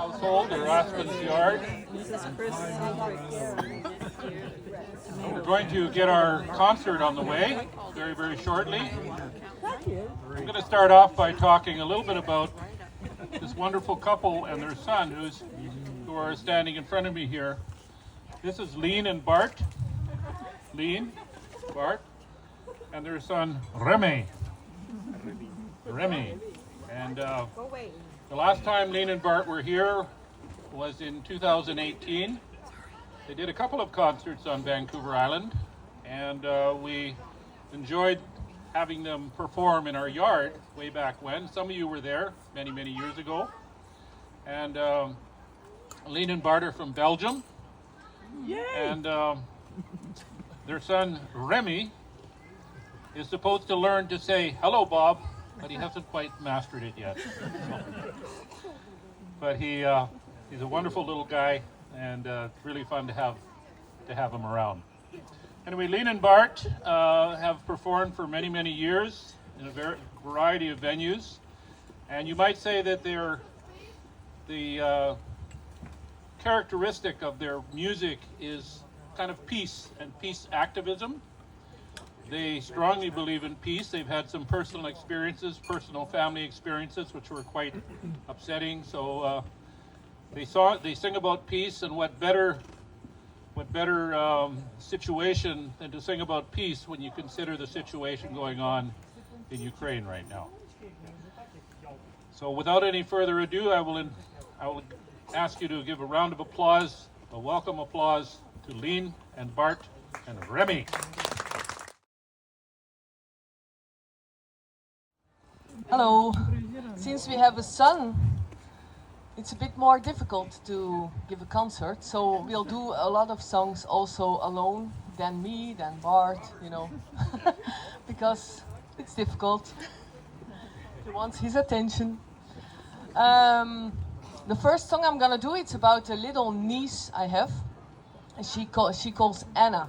household or Aspen's yard. We're going to get our concert on the way very, very shortly. I'm going to start off by talking a little bit about this wonderful couple and their son who are standing in front of me here. This is Lean and Bart. Lean, Bart, and their son Remy. And the last time Lean and Bart were here was in 2018. They did a couple of concerts on Vancouver Island, and we enjoyed having them perform in our yard way back when. Some of you were there many, many years ago. And Lean and Bart are from Belgium. Yay! And their son Remy is supposed to learn to say "Hello, Bob," but he hasn't quite mastered it yet. But he's a wonderful little guy, and it's really fun to have him around. Anyway, Lean and Bart have performed for many, many years in a variety of venues, and you might say that they're the characteristic of their music is kind of peace and peace activism. They strongly believe in peace. They've had some personal experiences, personal family experiences, which were quite upsetting. So they sing about peace, and what better situation than to sing about peace when you consider the situation going on in Ukraine right now. So without any further ado, I will ask you to give a round of applause, a welcome applause to Lean and Bart and Remy. Hello. Since we have a son, it's a bit more difficult to give a concert, so we'll do a lot of songs also alone, than me, than Bart, because it's difficult. He wants his attention. The first song I'm gonna do, it's about a little niece I have, and she calls Anna.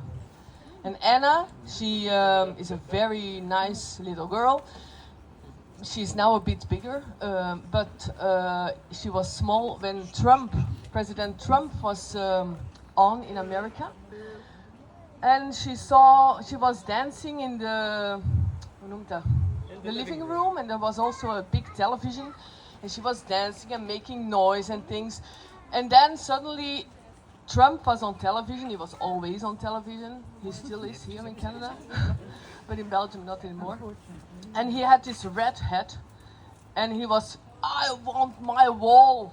And Anna, she is a very nice little girl. She's now a bit bigger, but she was small when President Trump was on in America. And she was dancing in the living room, and there was also a big television. And she was dancing and making noise and things. And then suddenly Trump was on television. He was always on television. He still is here in Canada, but in Belgium not anymore. And he had this red hat, and he was, "I want my wall."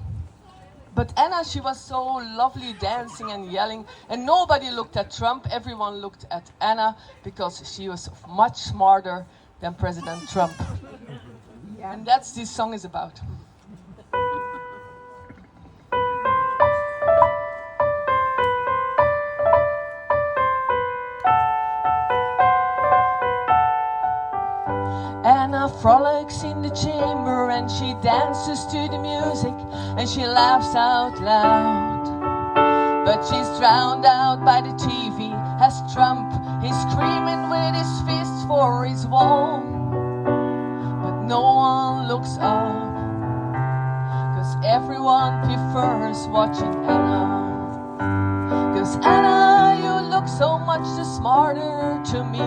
But Anna, she was so lovely dancing and yelling, and nobody looked at Trump. Everyone looked at Anna because she was much smarter than President Trump. And that's this song is about. Anna frolics in the chamber, and she dances to the music, and she laughs out loud. But she's drowned out by the TV as Trump is screaming with his fists for his wall. But no one looks up, 'cause everyone prefers watching Anna. 'Cause Anna, you look so much smarter to me.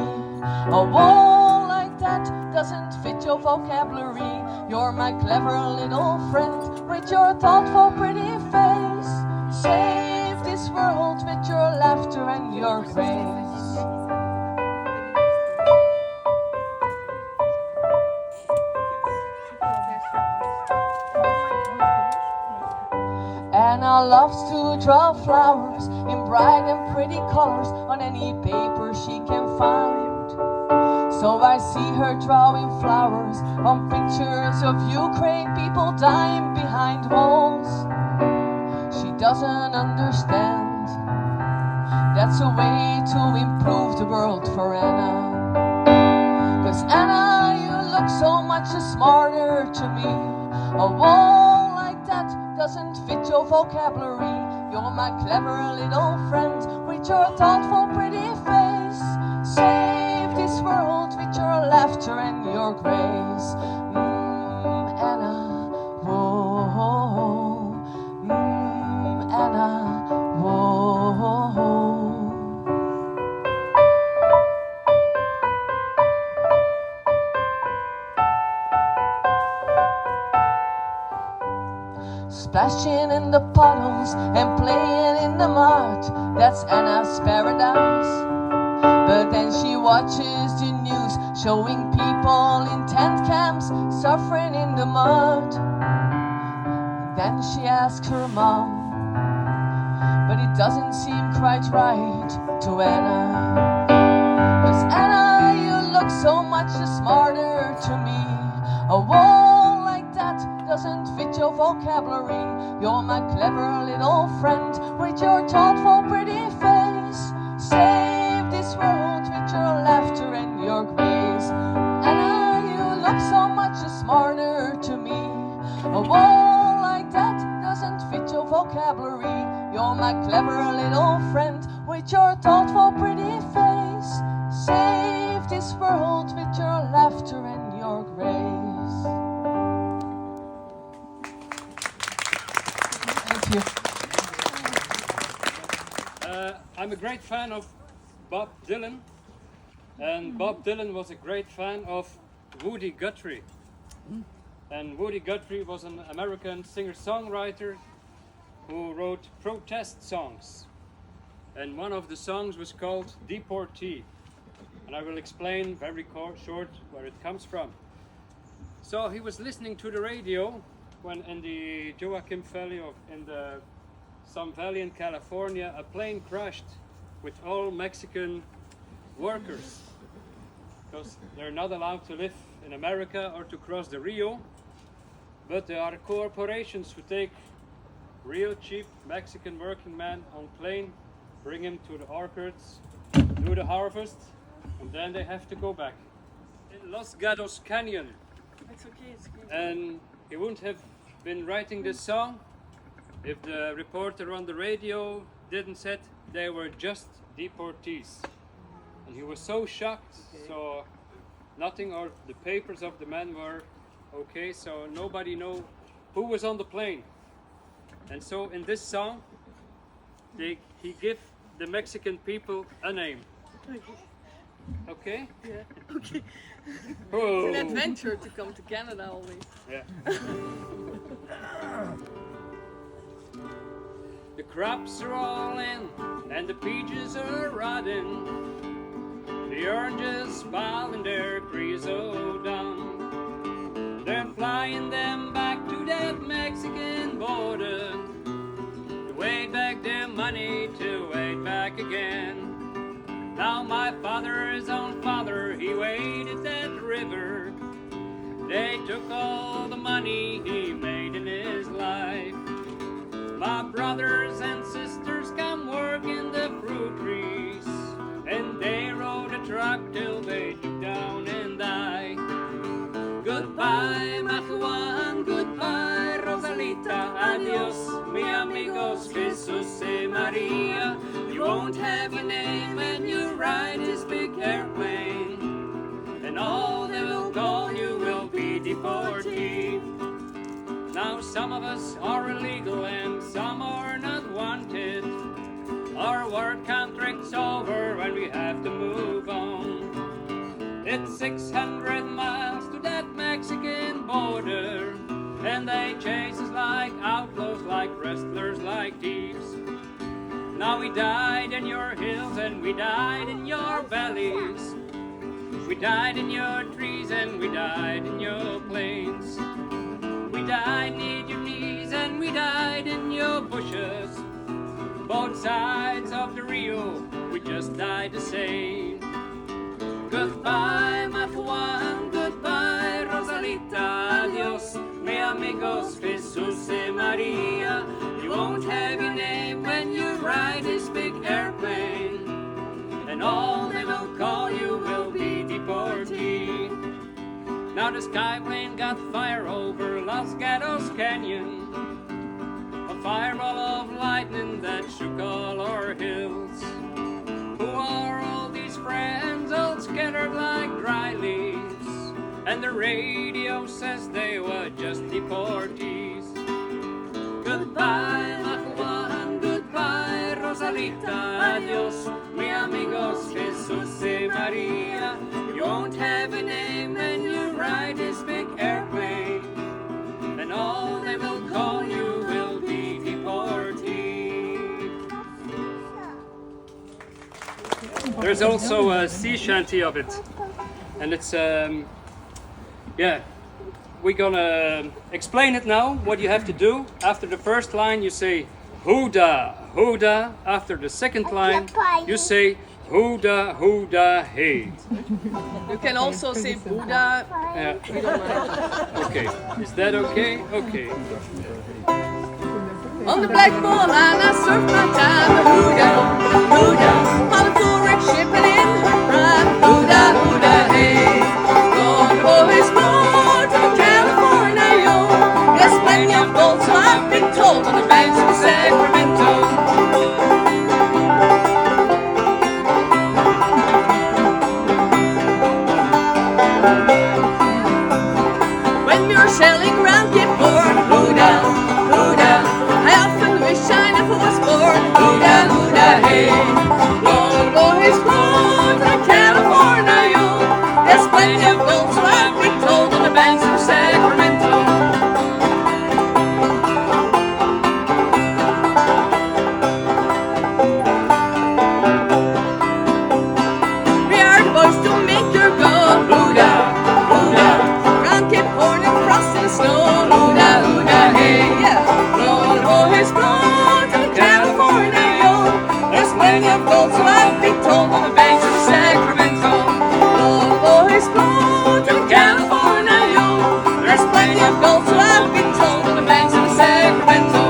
A wall like that doesn't fit your vocabulary. You're my clever little friend with your thoughtful pretty face. Save this world with your laughter and your grace. Anna loves to draw flowers in bright and pretty colors on any paper she can find. So I see her drawing flowers on pictures of Ukraine people dying behind walls. She doesn't understand that's a way to improve the world for Anna. 'Cause Anna, you look so much smarter to me. A wall like that doesn't fit your vocabulary. You're my clever little friend with your thoughtful pretty face. Save this world with your laughter and your grace. Anna, whoa. splashing in the puddles and playing in the mud. That's Anna's paradise. But then she watches the news showing people in tent camps suffering in the mud. Then she asks her mom, but it doesn't seem quite right to Anna. 'Cause Anna, you look so much smarter to me. A wall like that doesn't fit your vocabulary. You're my clever little friend with your thoughtful pretty face. Save this world with your laughter and your grace. Anna, you look so much smarter to me. A wall like that doesn't fit your vocabulary. You're my clever little friend with your thoughtful pretty face. Save this world with your laughter and your grace. Thank you. I'm a great fan of Bob Dylan, and Bob Dylan was a great fan of Woody Guthrie. And Woody Guthrie was an American singer-songwriter who wrote protest songs. And one of the songs was called Deportee. And I will explain very short where it comes from. So he was listening to the radio when in the Joachim Valley some valley in California, a plane crashed with all Mexican workers, because they're not allowed to live in America or to cross the Rio, but there are corporations who take real cheap Mexican working men on plane, bring him to the orchards, do the harvest, and then they have to go back. In Los Gatos Canyon. It's okay, it's okay. And he wouldn't have been writing this song if the reporter on the radio didn't said they were just deportees. And he was so shocked, so nothing, or the papers of the men were okay, so nobody know who was on the plane. And so in this song, he give the Mexican people a name. Okay? Yeah, okay. Oh. It's an adventure to come to Canada always. Yeah. The crops are all in and the peaches are rotting. The oranges piling their creosote down. They're flying them back to that Mexican border. To wait back their money to wait back again. Now my father's own father, he waded that river. They took all the money he made in his life. My brothers and sisters come work in the fruit trees, and they rode a truck till they took down and died. Goodbye, Majuan, goodbye, Rosalita, adios, mi amigos, Jesus y Maria. You won't have your name when you ride this big airplane, and all they will call you will be deportee. Now some of us are illegal and some are not wanted. Our work contract's over and we have to move on. It's 600 miles to that Mexican border, and they chase us like outlaws, like wrestlers, like thieves. Now we died in your hills and we died in your valleys. We died in your trees and we died in your plains. We died near your knees and we died in your bushes. Both sides of the Rio, we just died the same. Goodbye, Majuan, goodbye, Rosalita, adios, mi amigos, Jesus y Maria. You won't have your name when you ride this big airplane, and all they will call you will be deportee. Now the skyplane got fire over Los Gatos Canyon, a fireball of lightning that shook all our hills. Who are all these friends all scattered like dry leaves? And the radio says they were just deportees. Goodbye, Majuan, goodbye, Rosalita, adios, mi amigos, Jesus y Maria. You won't have a name when you ride this big airplane, and all they will call you will there's also a sea shanty of it, and it's yeah. We're gonna explain it now. What you have to do after the first line, you say "Hooda, hooda." After the second line, you say "Hooda, hooda, hey." You can also say Buddha. Yeah. Okay. Is that okay? Okay. On the black ball and I surf my time. Hooda, hooda. On the cool wreck shipping in her prime. Hooda, hooda, hey. Gold boys born from California, yo. There's plenty of gold, so I've been told, on the banks of Sacramento. When we were sailing round Cape Horn, hooda, hooda. I often wish I never was born. Hooda, hooda, hey. Gold boys born from California, yo. There's plenty of gold, so I've been told, on the banks of Sacramento. We are the boys to make your gold. Hooda, hooda. Round Cape Horn and frosty snow. Hooda, hooda, hey. Yeah. Gold boys born from California, yo. There's plenty of gold, so I've been told, on the banks of Sacramento. Gold boys born from California, yo. There's plenty of gold, so I've been told, on the banks of Sacramento.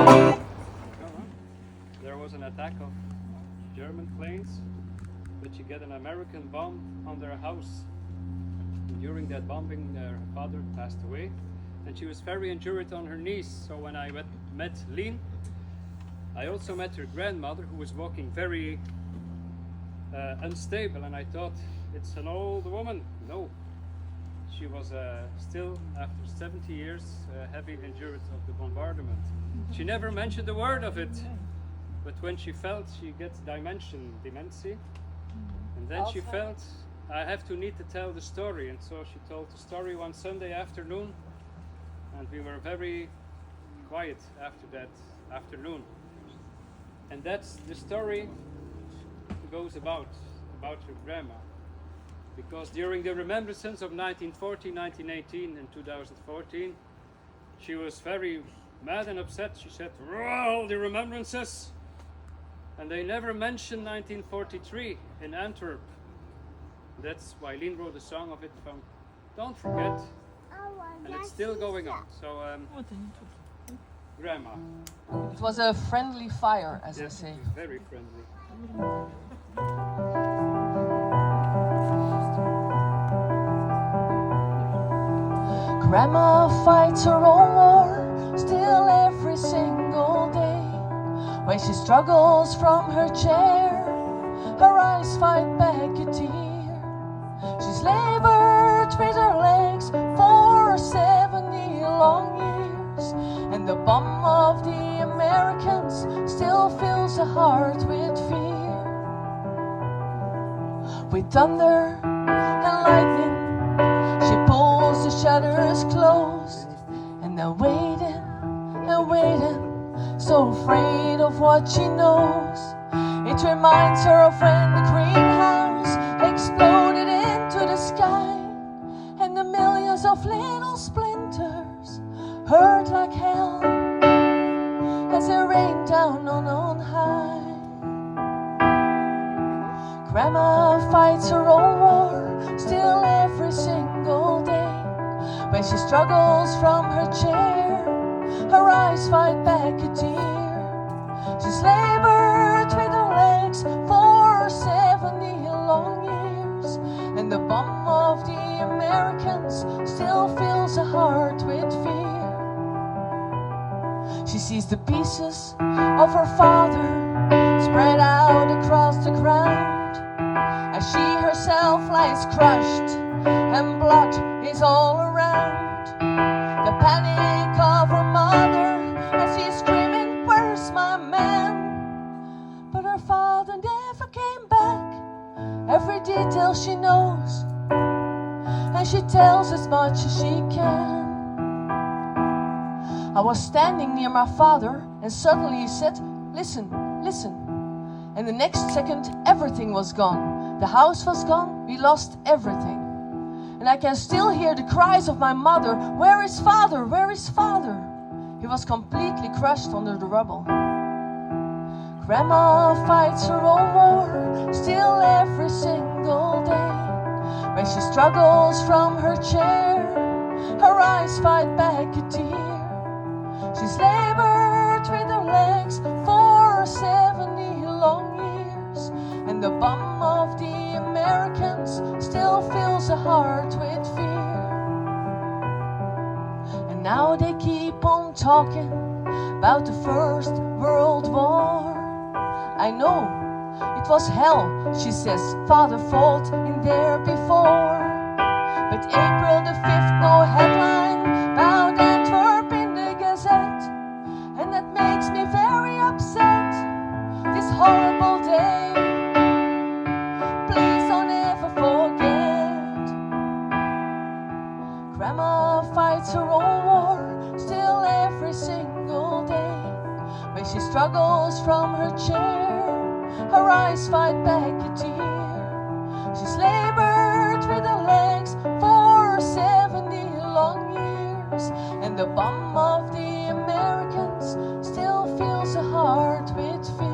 There was an attack of German planes, but you get an American bomb on their house. And during that bombing, her father passed away, and she was very injured on her knees. So when I met Lien, I also met her grandmother, who was walking very unstable, and I thought, it's an old woman. No, she was still, after 70 years, heavily injured of the bombardment. She never mentioned a word of it, but when she felt, she gets dementia, and then she felt, I have to need to tell the story, and so she told the story one Sunday afternoon, and we were very quiet after that afternoon. And that's the story goes about her grandma. Because during the remembrances of 1940, 1918 and 2014, she was very mad and upset. She said, "Well, the remembrances." And they never mentioned 1943 in Antwerp. That's why Lien wrote a song of it from Don't Forget. And it's still going on. So, Grandma. It was a friendly fire, as I Yes, say. it was very friendly. Grandma fights her own war, still every single day. When she struggles from her chair, her eyes fight back a tear. She's labored with her legs for 70 long years, and the bomb of the Americans still fills her heart with fear. With thunder and lightning, she pulls the shutters closed, and they're waiting and waiting, so afraid of what she knows. It reminds her of when the greenhouse exploded into the sky, and the millions of little splinters hurt like hell as they rained down on high. Grandma fights her own war, still every single day. When she struggles from her chair, her eyes fight back a tear. She's labored with her legs for 70 long years, and the bomb of the Americans still fills her heart with fear. She sees the pieces of her father spread out across the ground, as she herself lies crushed and blood is all around. The panic of her mother as she's screaming, "Where's my man?" But her father never came back. Every detail she knows, and she tells as much as she can. I was standing near my father, and suddenly he said, "Listen, listen." And the next second, everything was gone. The house was gone, we lost everything. And I can still hear the cries of my mother. Where is father? Where is father? He was completely crushed under the rubble. Grandma fights her own war, still every single day. When she struggles from her chair, her eyes fight back a tear. She's labored with her legs for 70 long years, and the bum of the Americans still fills her heart with fear. And now they keep on talking about the First World War. I know, it was hell, she says, father fought in there before. But April the 5th, no headline about Antwerp in the Gazette. And that makes me very upset, this horrible day. Please don't ever forget. Grandma fights her own war, still every single day. When she struggles from her chair, her eyes fight back a tear. She's labored with her legs for 70 long years, and the bum of the Americans still fills her heart with fear.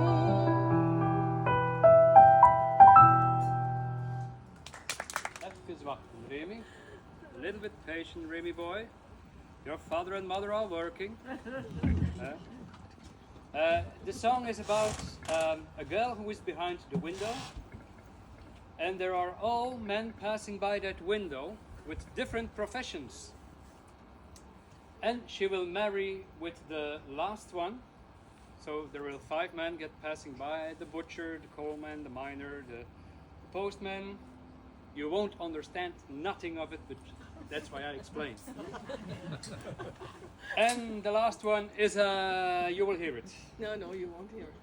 Even wachten, Remy. A little bit patient, Remy boy. Your father and mother are working. The song is about a girl who is behind the window, and there are all men passing by that window with different professions. And she will marry with the last one. So there will 5 men get passing by: the butcher, the coalman, the miner, the postman. You won't understand nothing of it, but that's why I explain. And the last one is you will hear it. No, you won't hear it.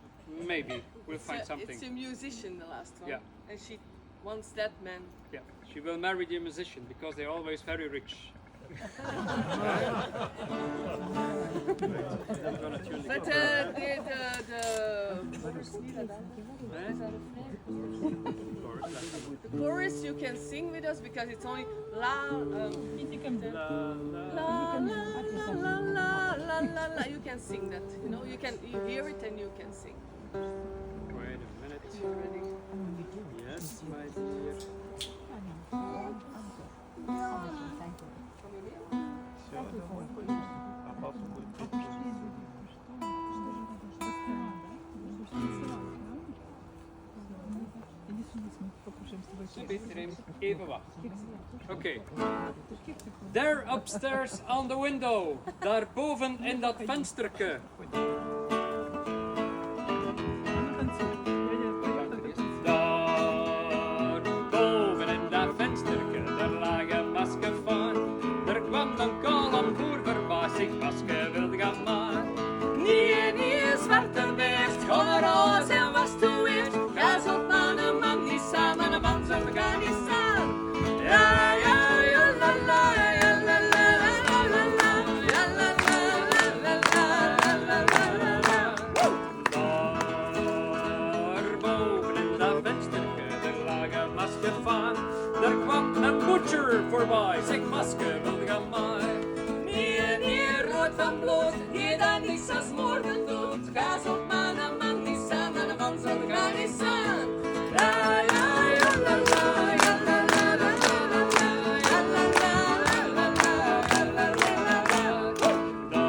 Maybe we'll find something. It's a musician, the last one. Yeah. And she wants that man. Yeah, she will marry the musician because they're always very rich. But the chorus you can sing with us because it's only la la la la la la la. You can sing that, you know. You hear it and you can sing. Wait a minute. You ready? Yes, my dear. Even wachten. Oké. There upstairs on the window. Daarboven in dat vensterke. Daar boven in dat vensterke, daar lag een masker van. Er kwam een kolom voor voorbij, zich masker wilde gaan maken. Nee, zwarte beest, gewoon een roos en was te weert. Ga zo van een man niet samen, een man zal gaan niet samen. Ja, ja, ja, la, la, ja, la, la, la, la, la, ja, la, la, la, la, la, la, la, la. Daar boven in dat vensterke, daar lag een masker van. Er kwam een butcher voorbij, zeg masker wilde gaan maken. Nee, rood van bloed, die dan niets als moorden doet. Ga zo man en man niet samen, een man zal gaan niet samen. Ja, ja, ja, la, la, ja, la, la, la, la, la, ja, la, la, la, la, la, la, la, la.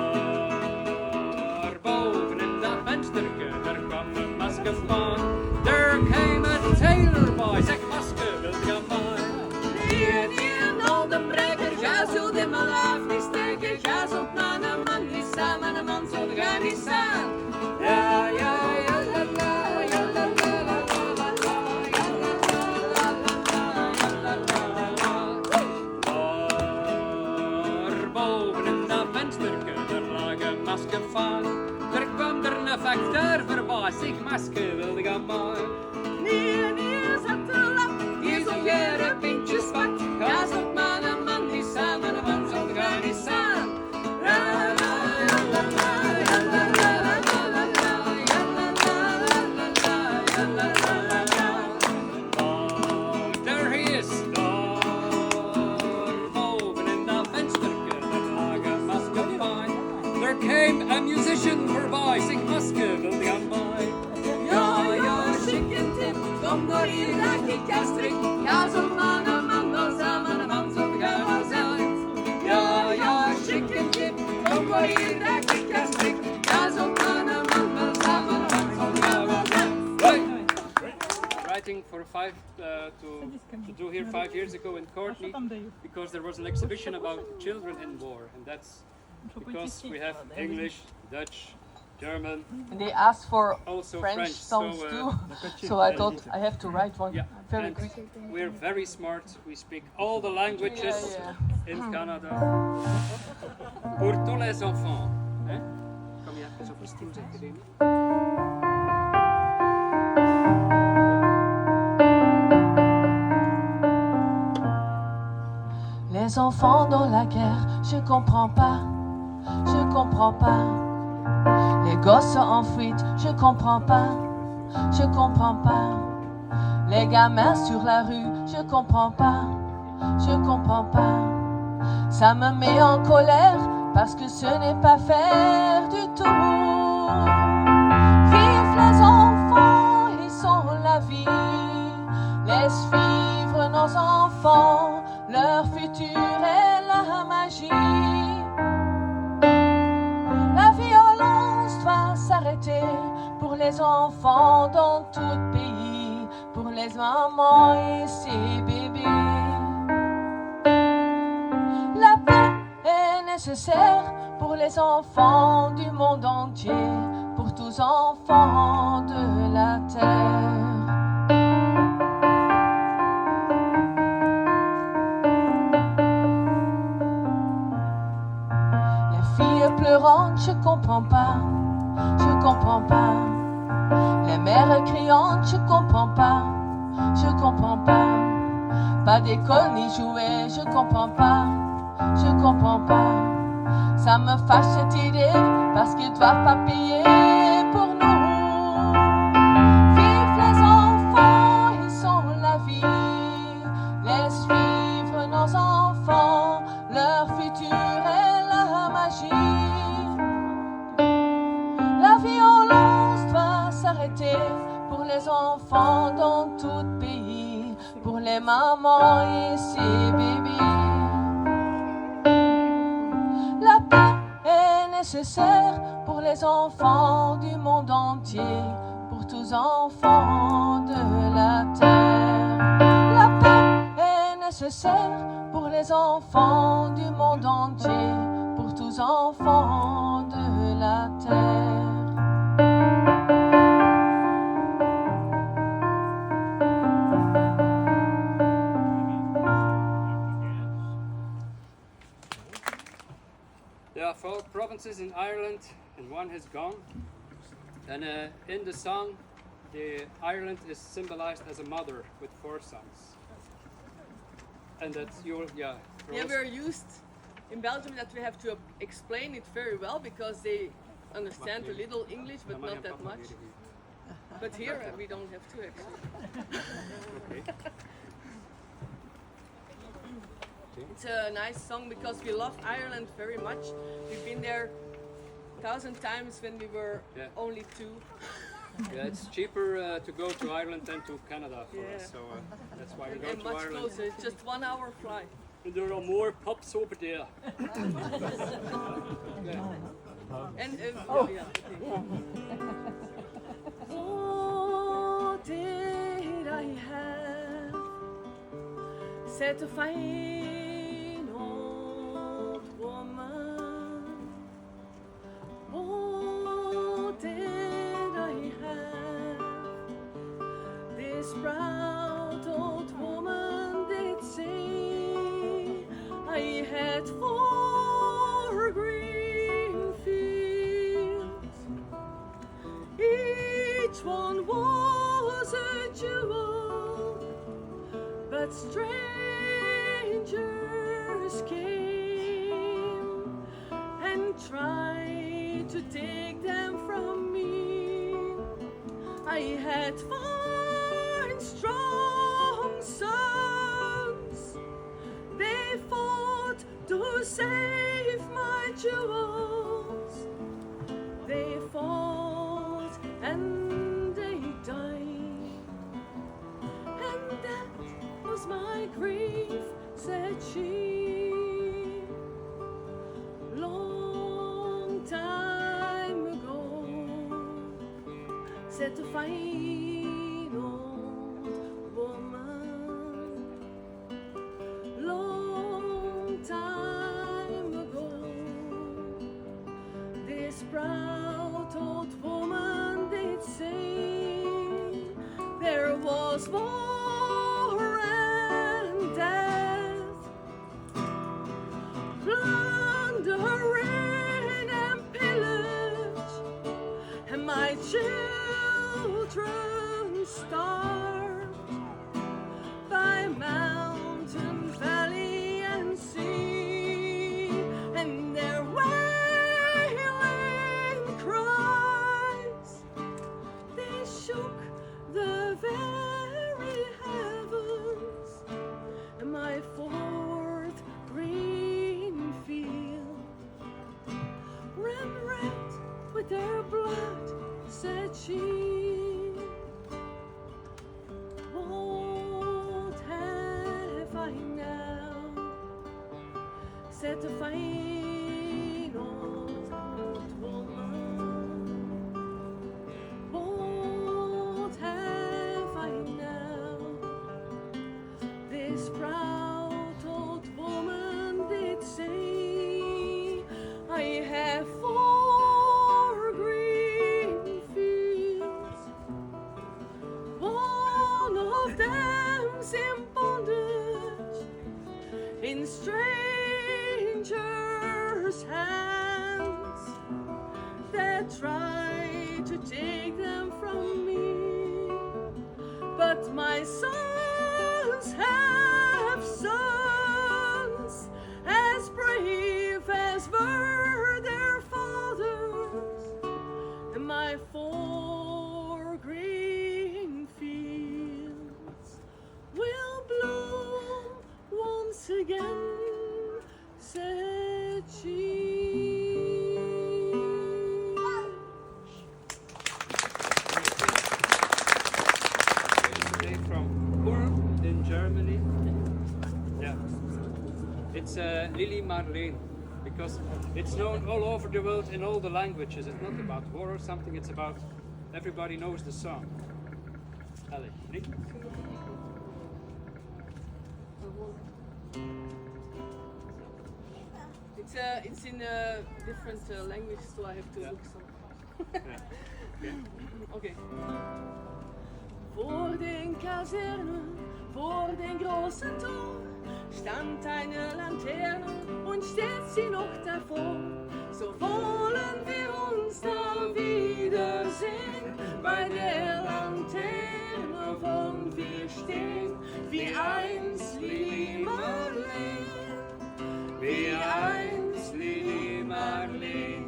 Daar boven in dat vensterke, daar kwam een masker van. Daar kwam een tailor bij, zeg masker wil gaan maken. Nee, een oude breker, ga zo de man af niet steken. Ga zo man en man niet samen, een man zal gaan niet samen. Ja, ja, ja, la, la, ja, la, la, la, la, la, ja, la, la, la, la, la, ja, la, la, la. Daar boven in dat vensterke, daar lag een masker van. Er kwam er een facteur voorbij, zich masker wilde gaan maken. Nee, zat te lap, die zo gere pintjes pakt. Ga zo man en man niet samen, een man zal gaan niet samen. La, la, ja, la, la, ja, la, la, la, la, la, ja, la, la, la, la, la, ja, la, la, la, la. Writing for to do here 5 years ago in Courtney because there was an exhibition about children in war, and that's because we have English, Dutch, German, And they asked for also French songs so, too. So I thought I have to write one yeah, very and quick. we're very smart. We speak all the languages in Canada. Pour tous les enfants. Hein? Kom je even op een team zetten, Les enfants dans la guerre, je comprends pas, je comprends pas. Les gosses en fuite, je comprends pas, je comprends pas. Les gamins sur la rue, je comprends pas, je comprends pas. Ça me met en colère parce que ce n'est pas faire du tout. Vive les enfants, ils sont la vie. Laisse vivre nos enfants, leur futur est la magie. La violence doit s'arrêter pour les enfants dans tout pays, pour les mamans et ses bébés. La paix est nécessaire pour les enfants du monde entier, pour tous enfants de la terre. Pleurantes, je comprends pas, je comprends pas. Les mères criantes, je comprends pas, je comprends pas. Pas d'école ni jouets, je comprends pas, je comprends pas. Ça me fâche cette idée parce qu'ils doivent pas payer pour nous. Vive les enfants, ils sont la vie. Laisse vivre nos enfants, leur futur est la magie. La violence doit s'arrêter pour les enfants dans tout pays, pour les mamans et ses bébés. La paix est nécessaire pour les enfants du monde entier, pour tous enfants de la terre. La paix est nécessaire pour les enfants du monde entier, pour tous enfants de la terre. There are 4 provinces in Ireland and one has gone. And in the song, Ireland is symbolized as a mother with 4 sons. And that's your, Yeah, we're used in Belgium that we have to explain it very well because they understand a little English but not that much. But here we don't have to actually. Okay. It's a nice song because we love Ireland very much. We've been there 1,000 times when we were only 2. Yeah, it's cheaper to go to Ireland than to Canada for us, so that's why we go And to much Ireland. closer, it's just 1 hour flight. And there are more pubs over there. And yeah. Oh, did I have such a fine old woman? Oh, did I have this proud old woman did say I had 4 green fields, each one was a jewel, but strangers came and tried to take them from me. I had 5 strong sons, they fought to save my jewels. They fought and they died, and that was my grief, said she. Long set a fine old woman long time ago. This proud old woman did say there was war and death, plundering and pillage, and my children starved by mountain, valley, and sea, and their wailing cries, they shook the very heavens, and my fourth green field ran red with their blood, said she. What have I now? Said the fine old woman. What have I now? This proud old woman did say, I have 4 green fields, one of them's in bondage, in strangers' hands that try to take them from me, but my sons have sons as brave as were their fathers, and my 4 green fields will bloom once again, said she. Came from Ulm in Germany. Yeah. It's Lili Marleen, because it's known all over the world in all the languages. It's not about war or something, it's about everybody knows the song. Allez, Nick. It's in a different language, so I have to look some. Okay. Vor den Kasernen, vor den großen Tor, stand eine Laterne und steht sie noch davor. So wollen wir uns da wiedersehen, bei der Laterne, wo wir stehen, wie einst Lili Marleen, wie einst Lili Marleen.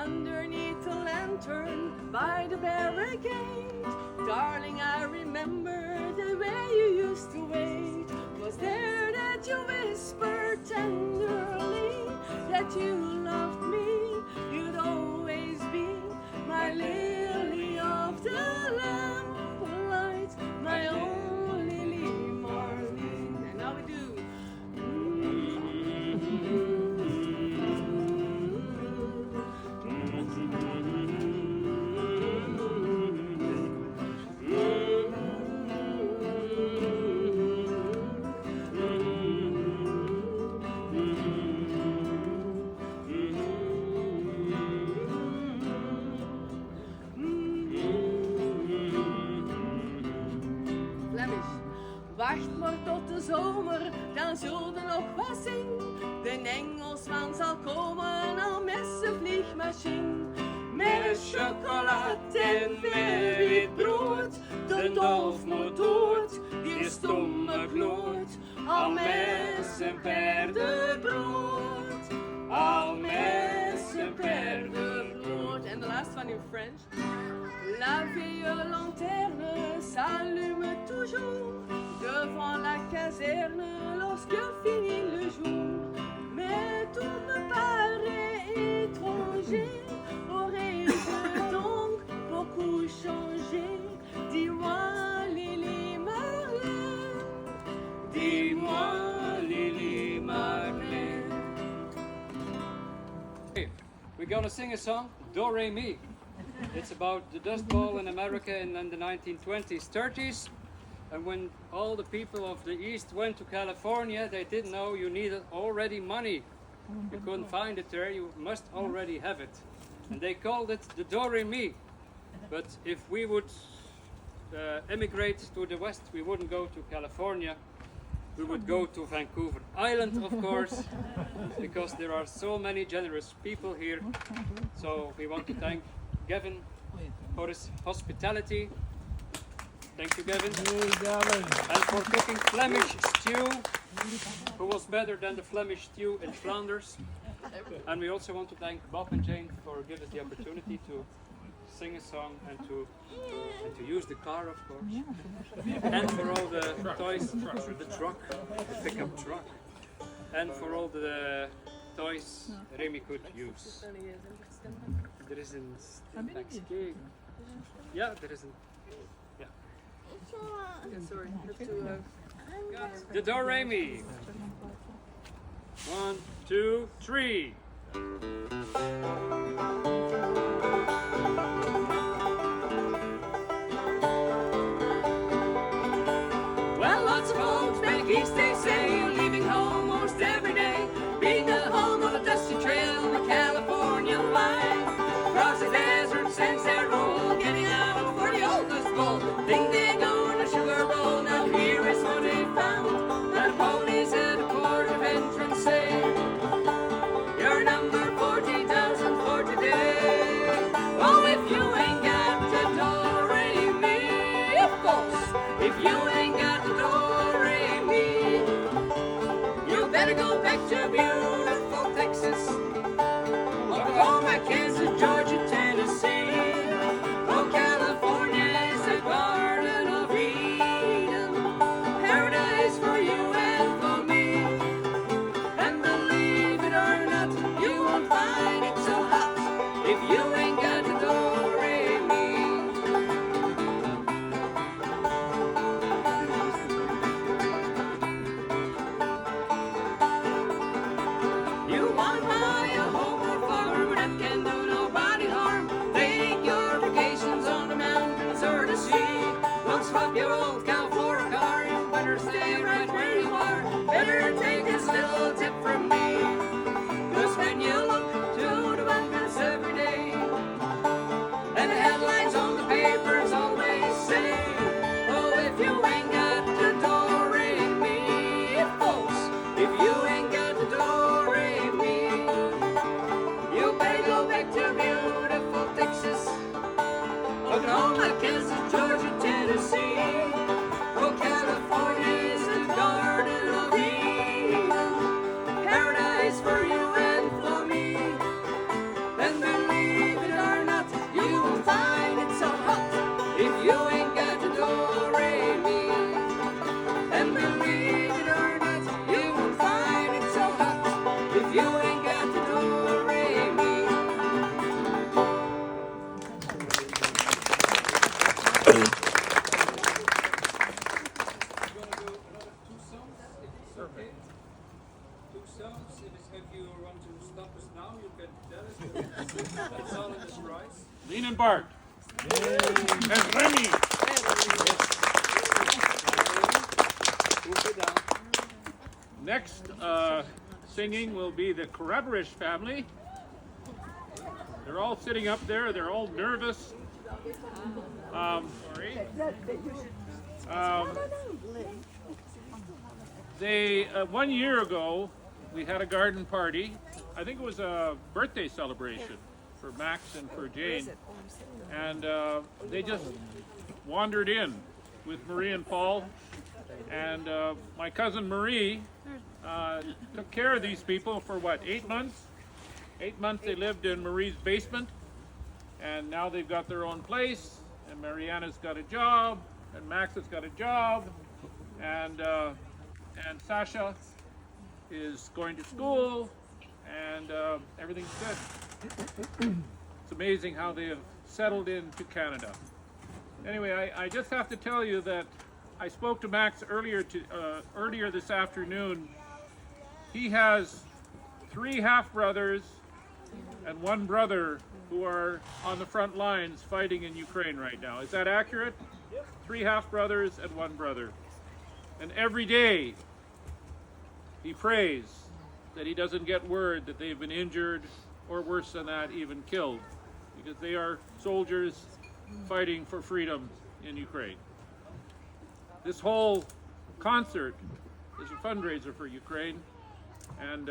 Underneath the lantern by the barricade, darling, I remember the way you used to wait. Was there that you whispered tenderly that you loved me? You'd always be my lily of the lamplight, my own Lili Marleen. And now we do. Wacht maar tot de zomer, dan zullen we nog wat zien. De Engelsman zal komen al met zijn vliegmachine. Met chocolade en met wit brood. De dolfmoot die stomme gloort. Al met zijn paardenbrood. Al met zijn paardenbrood. En de laatste van in French. La vieille lanterne s'allume toujours devant la caserne lorsque finit le jour. Mais tout me paraît étranger, aurais-je donc beaucoup changé? Dis-moi Lili Marleen, dis-moi Lili Marleen. Okay, we're gonna sing a song, Do Re Mi. It's about the Dust Bowl in America in the 1920s, 30s. And when all the people of the East went to California, they didn't know you needed already money. You couldn't find it there, you must already have it. And they called it the do-re-mi. But if we would emigrate to the West, we wouldn't go to California. We would go to Vancouver Island, of course, because there are so many generous people here. So we want to thank Gavin for his hospitality. Thank you, Gavin. And for cooking Flemish stew, who was better than the Flemish stew in Flanders. And we also want to thank Bob and Jane for giving us the opportunity to sing a song and to use the car, of course. And for all the toys, the truck, the pickup truck. And for all the toys Remy could use. There is an Thanksgiving. Yeah, there is an. Sorry, The do-re-mi. 1, 2, 3. Well, lots of folks back east, they say, leaving home most every day, being the home of a dusty trail on the California line. Across the desert since their roll, getting out for the oldest bowl. Think they go in a sugar bowl, now here is what they found. The ponies at the port of entrance say, you're number 40,000 for today. Oh, if you ain't got the do-re-mi, of course, if you ain't got the do-re-mi, you better go back to beautiful Texas, Oklahoma, Kansas, Georgia, Tennessee. Oh, California is a garden of Eden, paradise for you and for me. And believe it or not, you won't find it so hot if you ain't got the do-re-mi. You want to buy a home or farm that can do nobody harm. Take your vacations on the mountains or the sea. Don't swap your old cow for a car. You better stay right where you are. Better take this little tip from me. 'Cause when you look to the bunkers every day, and the headlines on the papers always say, oh, if you ain't got the do-re-mi, folks, if you ain't got the do-re-mi, you better go back to beautiful Texas, Oklahoma, Kansas, Georgia, Tennessee. Oh, California is a garden of Eden, paradise for you and for me. And believe it or not, you will find it so hot if you ain't got the do-re-mi. And believe it or not, you will find it so hot if you ain't got the do-re-mi. Songs. If you want to stop us now, you can tell us. That's all in this prize. Lean and Bart. And Remy. Move it down. Next singing will be the Carabarish family. They're all sitting up there. They're all nervous. They 1 year ago we had a garden party. I think it was a birthday celebration for Max and for Jane, and they just wandered in with Marie and Paul, and my cousin Marie took care of these people for what, 8 months? 8 months they lived in Marie's basement, and now they've got their own place, and Mariana's got a job, and Max has got a job, and Sasha is going to school, and everything's good. It's amazing how they have settled into Canada. Anyway, I just have to tell you that I spoke to Max earlier this afternoon. He has 3 half-brothers and one brother who are on the front lines fighting in Ukraine right now. Is that accurate? Yep. 3 half-brothers and 1 brother. And every day he prays that he doesn't get word that they've been injured, or worse than that, even killed, because they are soldiers fighting for freedom in Ukraine. This whole concert is a fundraiser for Ukraine, and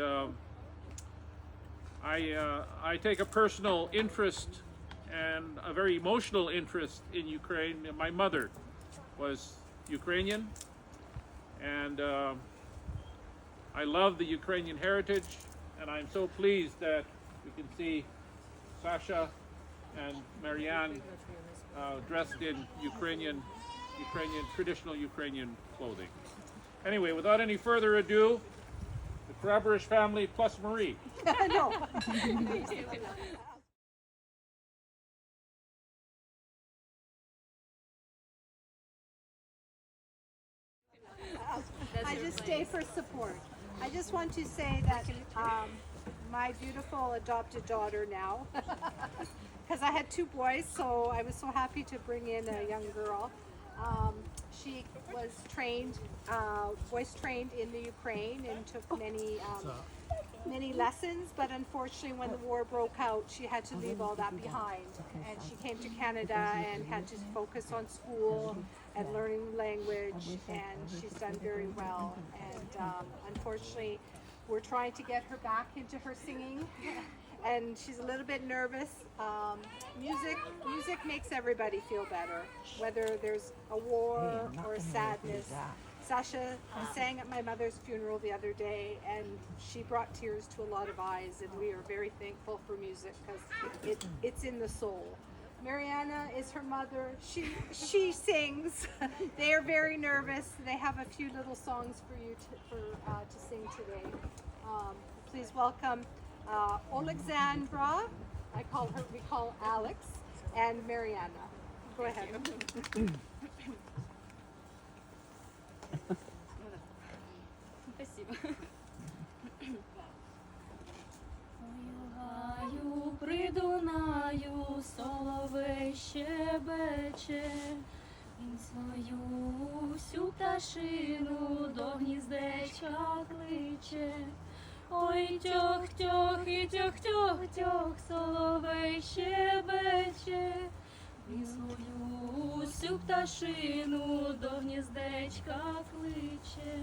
I take a personal interest and a very emotional interest in Ukraine. My mother was Ukrainian, and I love the Ukrainian heritage, and I'm so pleased that we can see Sasha and Marianne dressed in traditional Ukrainian clothing. Anyway, without any further ado, the Kraberish family plus Marie. No. I just stay for support. I just want to say that my beautiful adopted daughter now, because I had 2 boys, so I was so happy to bring in a young girl. She was trained, voice trained in the Ukraine, and took many lessons, but unfortunately when the war broke out, she had to leave all that behind, and she came to Canada and had to focus on school and learning the language, and she's done very well. And unfortunately, we're trying to get her back into her singing, and she's a little bit nervous. Music makes everybody feel better, whether there's a war or a sadness. Sasha sang at my mother's funeral the other day, and she brought tears to a lot of eyes, and we are very thankful for music because it's in the soul. Mariana is her mother. She sings. They are very nervous. They have a few little songs for you to sing today. Please welcome Alexandra. We call Alex, and Mariana. Go ahead. Спасибо. Гаю при Дунаю соловей щебече, він свою всю пташину до гніздечка кличе. Ой, тьох-тьох і тьох-тьох-тьох, соловей щебече, він свою всю пташину до гніздечка кличе.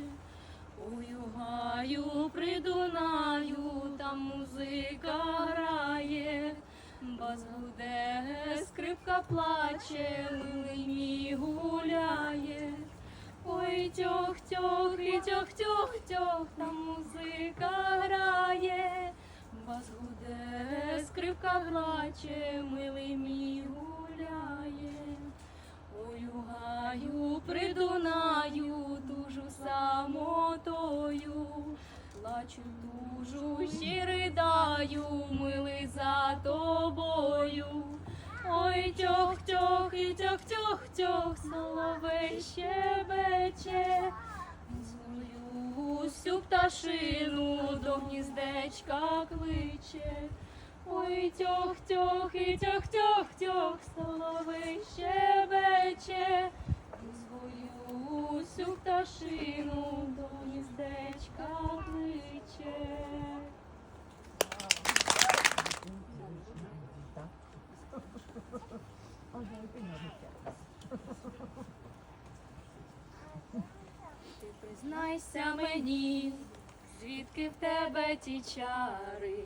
Ой, у гаю при Дунаю, там музика грає, бас гуде, скрипка плаче, милий мій гуляє. Ой, тьох-тьох і тьох-тьох-тьох, там музика грає, бас гуде, скрипка плаче, милий мій гуляє. Ой, у гаю при Дунаю, тужу самотою, плачу, тужу, ще ридаю, милий, за тобою. Ой, тьох-тьох і тьох-тьох-тьох, соловей щебече, свою всю пташину до гніздечка кличе. Ой, тьох-тьох і тьох-тьох-тьох, соловей щебече, свою всю пташину до гніздечка кличе. Ти признайся мені, звідки в тебе ті чари?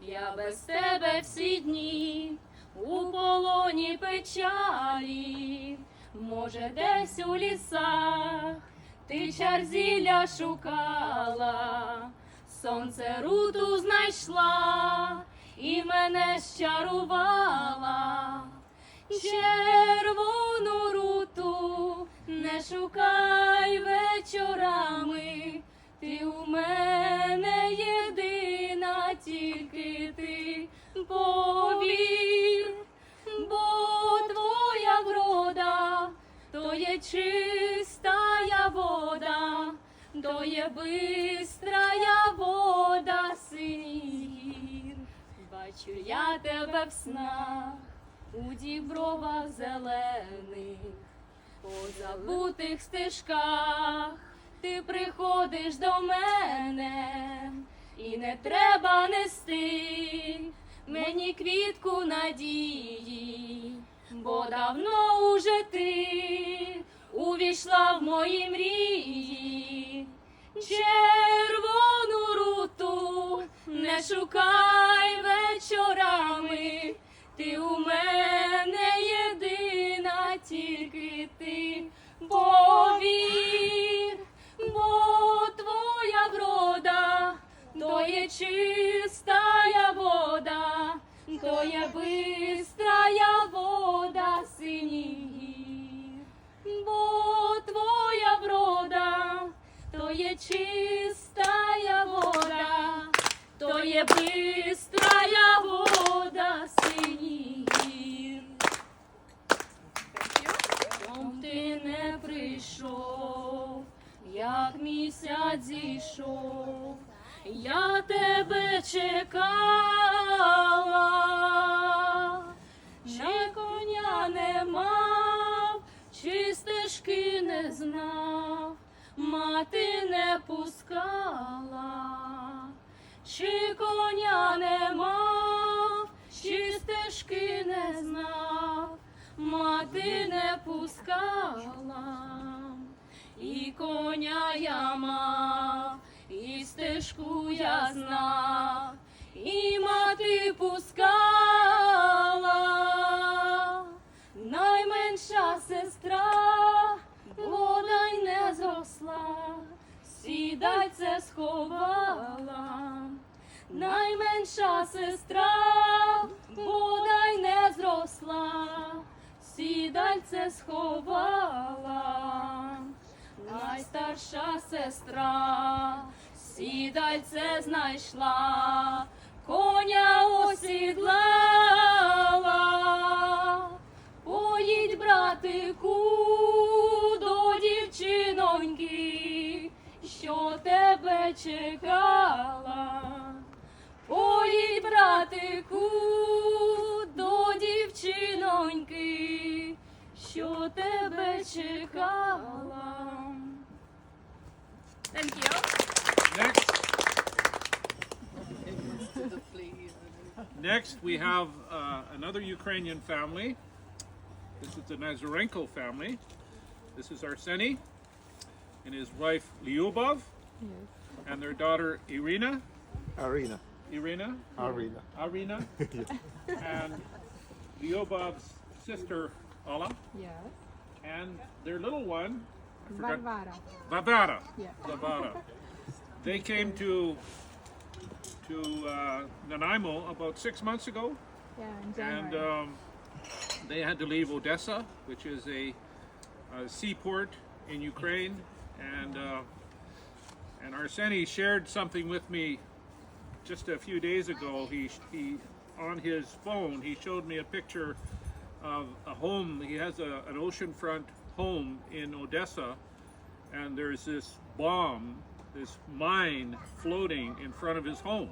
Я без тебе всі дні у полоні печалі. Може, десь у лісах ти чар зілля шукала, сонце руту знайшла і мене щарувала. Червону руту не шукай вечорами, ти у мене єдина, тільки ти повір, бо твоя врода то є чистая вода, то є бистрая вода синіх гір. Бачу я тебе в снах, у дібровах зелених, по забутих стежках, ти приходиш до мене, і не треба нести мені квітку надії, бо давно уже ти увійшла в мої мрії. Червону руту не шукай вечорами, ти у мене єдина, тільки ти, бо вір, бо твоя врода, то є чистая вода, то є бистрая вода синіх гір. Бо твоя врода, то є чистая вода, то є бистрая вода синіх гір. Чом ти не прийшов, як місяць зійшов, я тебе чекала, чи коня не мав, чи стежки не знав, мати не пускала, чи коня не мав, чи стежки не знав, мати не пускала, і коня я мав, і стежку я знав, і мати пускала. Найменша сестра, бодай не зросла, сідальце сховала. Найменша сестра, бодай не зросла, сідальце сховала. Найстарша сестра сідальце знайшла, коня осідлала. Поїдь, братику, до дівчиноньки, що тебе чекала. Поїдь, братику, до дівчиноньки, що тебе чекала. Thank you. Next we have another Ukrainian family. This is the Nazarenko family. This is Arseny and his wife Lyubov, and their daughter Irina. Arena. Irina? Arena. Arina. And Lyubov's sister Alla. Yes. And their little one, I forgot. Varvara. Varvara. Yeah. Varvara. They came to Nanaimo about 6 months ago, Yeah, in and January. they had to leave Odessa, which is a seaport in Ukraine, and Arseny shared something with me just a few days ago. He on his phone he showed me a picture of a home. He has an oceanfront home in Odessa, and there's this bomb, this mine floating in front of his home.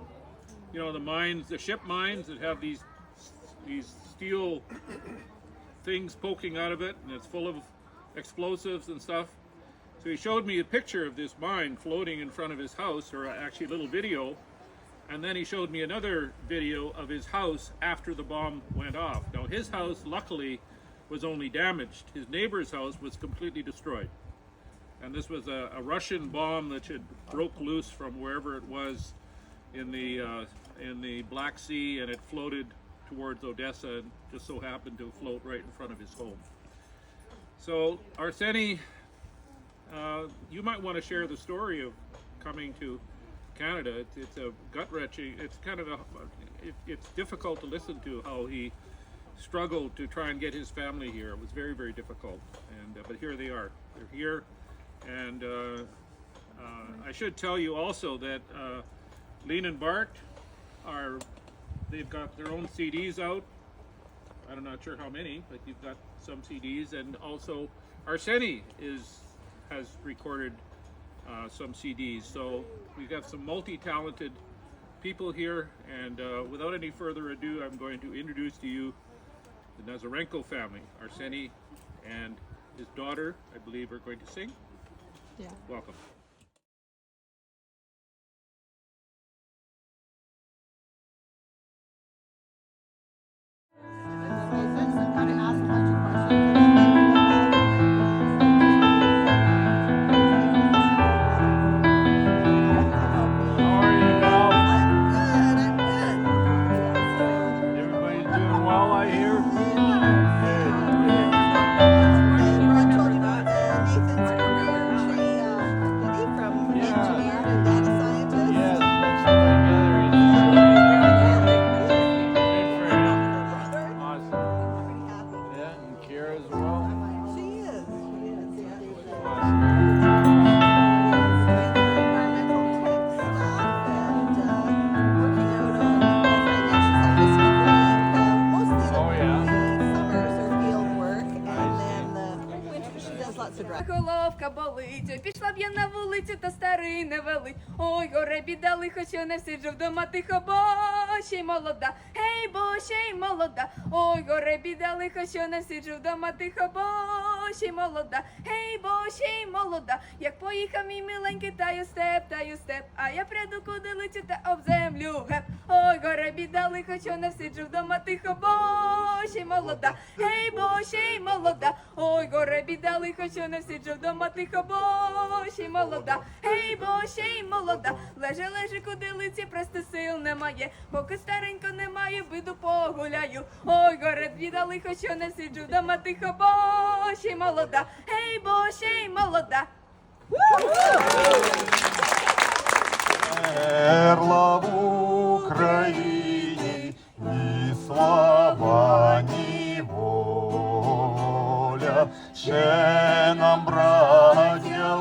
You know, the mines, the ship mines that have these steel things poking out of it, and it's full of explosives and stuff. So he showed me a picture of this mine floating in front of his house, or actually a little video, and then he showed me another video of his house after the bomb went off. Now his house, luckily, was only damaged. His neighbor's house was completely destroyed. And this was a Russian bomb that had broke loose from wherever it was in the Black Sea, and it floated towards Odessa and just so happened to float right in front of his home. So Arseny, you might want to share the story of coming to Canada. It's a gut-wrenching, it's kind of it's difficult to listen to how he struggled to try and get his family here. It was very, very difficult, and but here they are. They're here, and I should tell you also that Lean and Bart they've got their own CDs out. I'm not sure how many, but you've got some CDs, and also Arseny has recorded some CDs. So we've got some multi-talented people here, and without any further ado, I'm going to introduce to you the Nazarenko family. Arseny and his daughter, I believe, are going to sing. Yeah. Welcome. Everybody's doing well, I hear. Головка болить, ой, пішла б я на вулицю, та старий не велить. Ой, горе біда, лихо, що не всиджу вдома тихо, бо ще й молода, гей, бо ще й молода. Ой, горе біда, лихо, що не всиджу вдома тихо, бо ще й молода, гей, бо ще й молода. Як поїхав мій миленький, таю степ, а я пряду куди летю та об землю геп. Ой, горе біда, лихо, що не всиджу вдома тихо, бо ще й молода, гей, бо ще й молода. Ой, горе біда, лихо, що не всиджу вдома тихо, бо ще й молода, гей, бо ще й молода. Лежи, куди лиці, просто сил немає, поки старенько немає, биду погуляю. Ой, горе біда, лихо, що не сиджу вдома тихо, бо ще й молода, гей, бо ще й молода. Мерла в Україні ні слава, ні воля. Ще нам, браття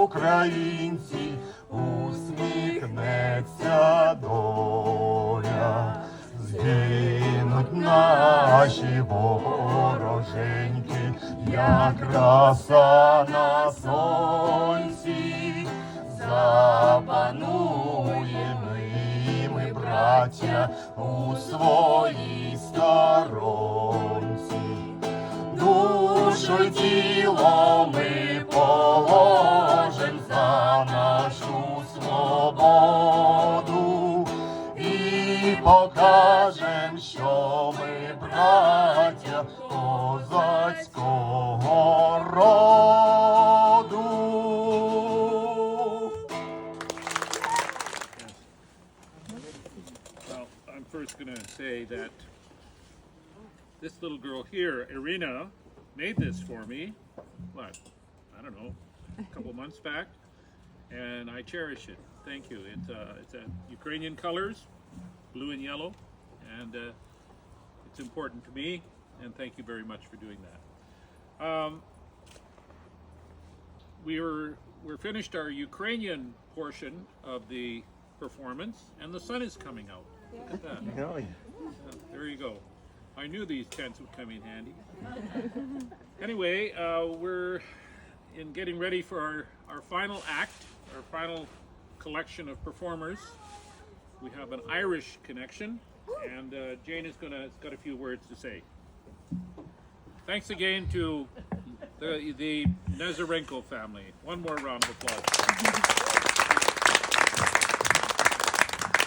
українці, усміхнеться доля. Згинуть наші вороженьки, як краса на сонці. Запануємо ми, браття, у своїй сторонці. Душу й тіло ми положим за нашу свободу і покажем, що ми браття козацького роду. Well, I'm first going to say that this little girl here, Irina, made this for me, what, I don't know, a couple months back, and I cherish it. Thank you. It's Ukrainian colors, blue and yellow, and it's important to me, and thank you very much for doing that. We're finished our Ukrainian portion of the performance, and the sun is coming out. Look at that. There you go. I knew these tents would come in handy. Anyway, we're in getting ready for our final act, our final collection of performers. We have an Irish connection, and Jane has got a few words to say. Thanks again to the Nazarenko family. One more round of applause.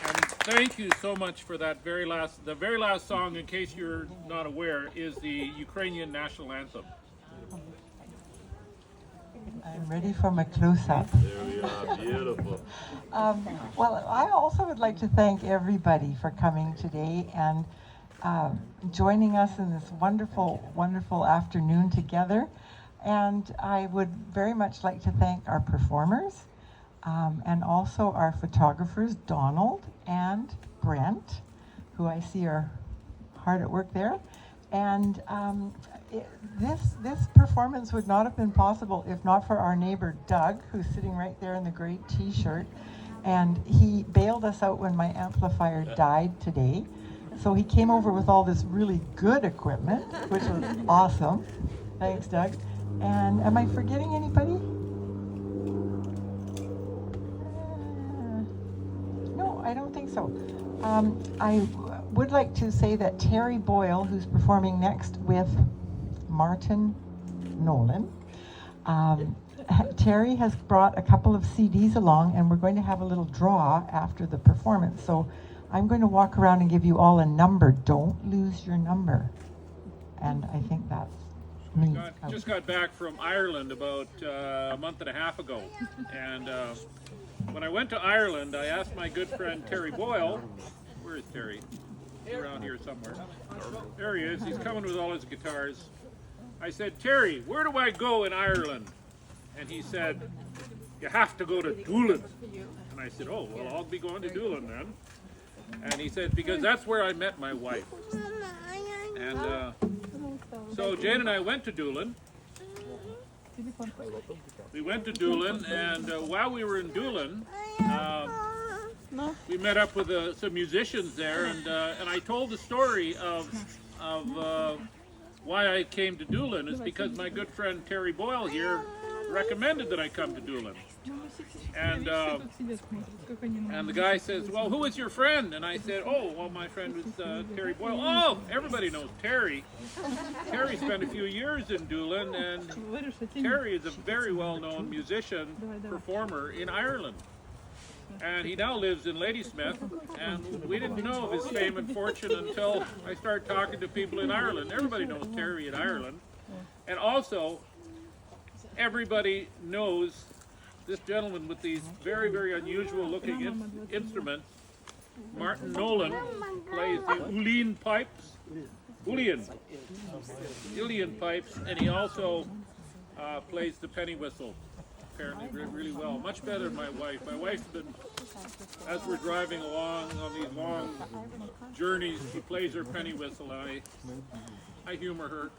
And thank you so much for that the very last song, in case you're not aware, is the Ukrainian national anthem. I'm ready for my close-up. There we are, beautiful. Well, I also would like to thank everybody for coming today and joining us in this wonderful, wonderful afternoon together. And I would very much like to thank our performers and also our photographers, Donald and Brent, who I see are hard at work there. And this performance would not have been possible if not for our neighbor Doug, who's sitting right there in the great t-shirt. And he bailed us out when my amplifier died today. So he came over with all this really good equipment, which was awesome. Thanks, Doug. And am I forgetting anybody? No, I don't think so. I would like to say that Terry Boyle, who's performing next with Martin Nolan, Terry has brought a couple of CDs along, and we're going to have a little draw after the performance. So I'm going to walk around and give you all a number. Don't lose your number. And I think that's me. Just got back from Ireland about a month and a half ago, and when I went to Ireland, I asked my good friend Terry Boyle, where is Terry? He's around here somewhere. There he is. He's coming with all his guitars. I said, Terry, where do I go in Ireland? And he said, you have to go to Doolin. And I said, oh, well, I'll be going to Doolin then. And he said, because that's where I met my wife. And so Jane and I went to Doolin. We went to Doolin, and while we were in Doolin, we met up with some musicians there, and I told the story of why I came to Doolin is because my good friend Terry Boyle here recommended that I come to Doolin. And the guy says, well, who is your friend? And I said, oh, well, my friend was Terry Boyle. Oh, everybody knows Terry. Terry spent a few years in Doolin, and Terry is a very well-known musician, performer in Ireland. And he now lives in Ladysmith, and we didn't know of his fame and fortune until I started talking to people in Ireland. Everybody knows Terry in Ireland. And also, everybody knows this gentleman with these very, very unusual looking instruments. Martin Nolan plays the Uilleann pipes. Uilleann pipes, and he also plays the penny whistle. Apparently really well, much better than my wife. My wife's been, as we're driving along on these long journeys, she plays her penny whistle, and I humor her.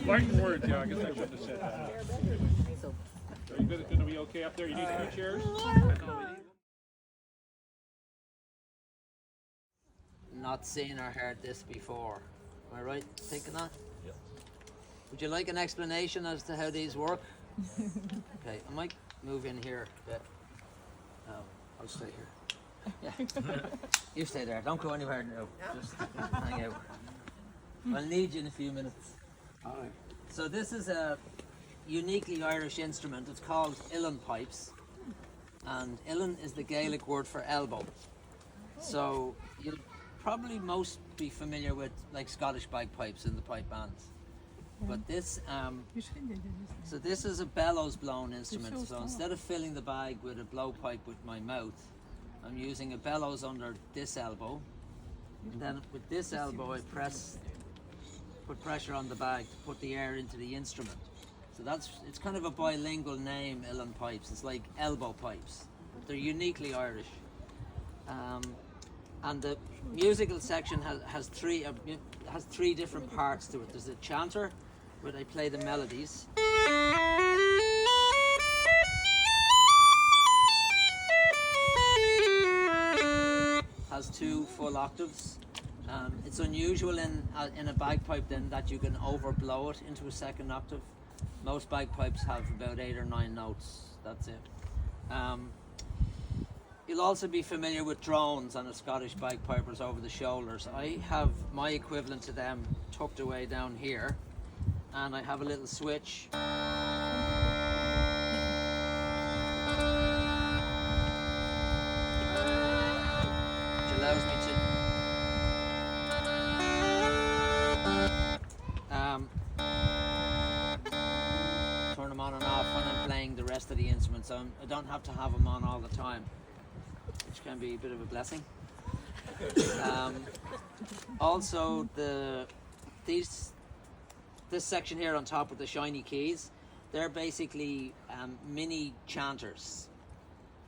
Lighting words, yeah, I guess I shouldn't have said that. Are you going to be okay up there? You need 2 chairs? Not seen or heard this before. Am I right thinking that? Yeah. Would you like an explanation as to how these work? Okay, I might move in here a bit. I'll stay here. Yeah. You stay there. Don't go anywhere now. Just hang out. I'll need you in a few minutes. All right. So this is a uniquely Irish instrument. It's called Uilleann pipes. And Uilleann is the Gaelic word for elbow. So you'll probably most be familiar with like Scottish bagpipes in the pipe bands. But this, so this is a bellows blown instrument. So instead of filling the bag with a blowpipe with my mouth, I'm using a bellows under this elbow. And then with this elbow I put pressure on the bag to put the air into the instrument. So it's kind of a bilingual name, Uilleann pipes. It's like elbow pipes. They're uniquely Irish. And the musical section has three different parts to it. There's a chanter, where they play the melodies. Has 2 full octaves. It's unusual in a bagpipe then that you can overblow it into a 2nd octave. Most bagpipes have about 8 or 9 notes. That's it. You'll also be familiar with drones on the Scottish bagpipers over the shoulders. I have my equivalent to them tucked away down here, and I have a little switch. Which allows me to turn them on and off when I'm playing the rest of the instruments. So I don't have to have them on all the time, which can be a bit of a blessing. Also, this section here on top with the shiny keys, they're basically mini chanters.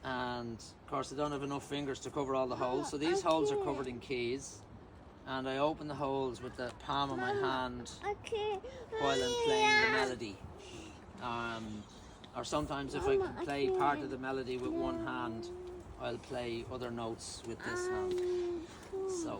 And of course I don't have enough fingers to cover all the holes, so these holes are covered in keys. And I open the holes with the palm of my hand while I'm playing the melody. Or sometimes if I can play part of the melody with one hand, I'll play other notes with this hand. So,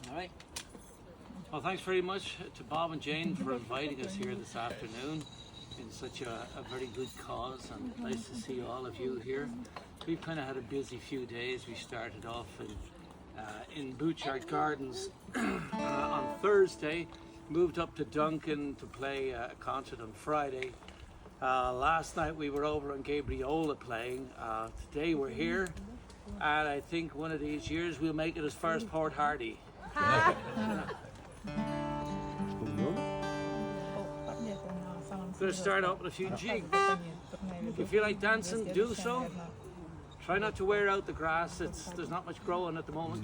All right. Well, thanks very much to Bob and Jane for inviting us here this afternoon in such a very good cause, and nice to see all of you here. We've kind of had a busy few days. We started off in Bouchard Gardens on Thursday, moved up to Duncan to play a concert on Friday. Last night we were over on Gabriola playing. Today we're here, and I think one of these years we'll make it as far as Port Hardy. Going to start out with a few jigs. If you feel like dancing, do so. Try not to wear out the grass. There's not much growing at the moment.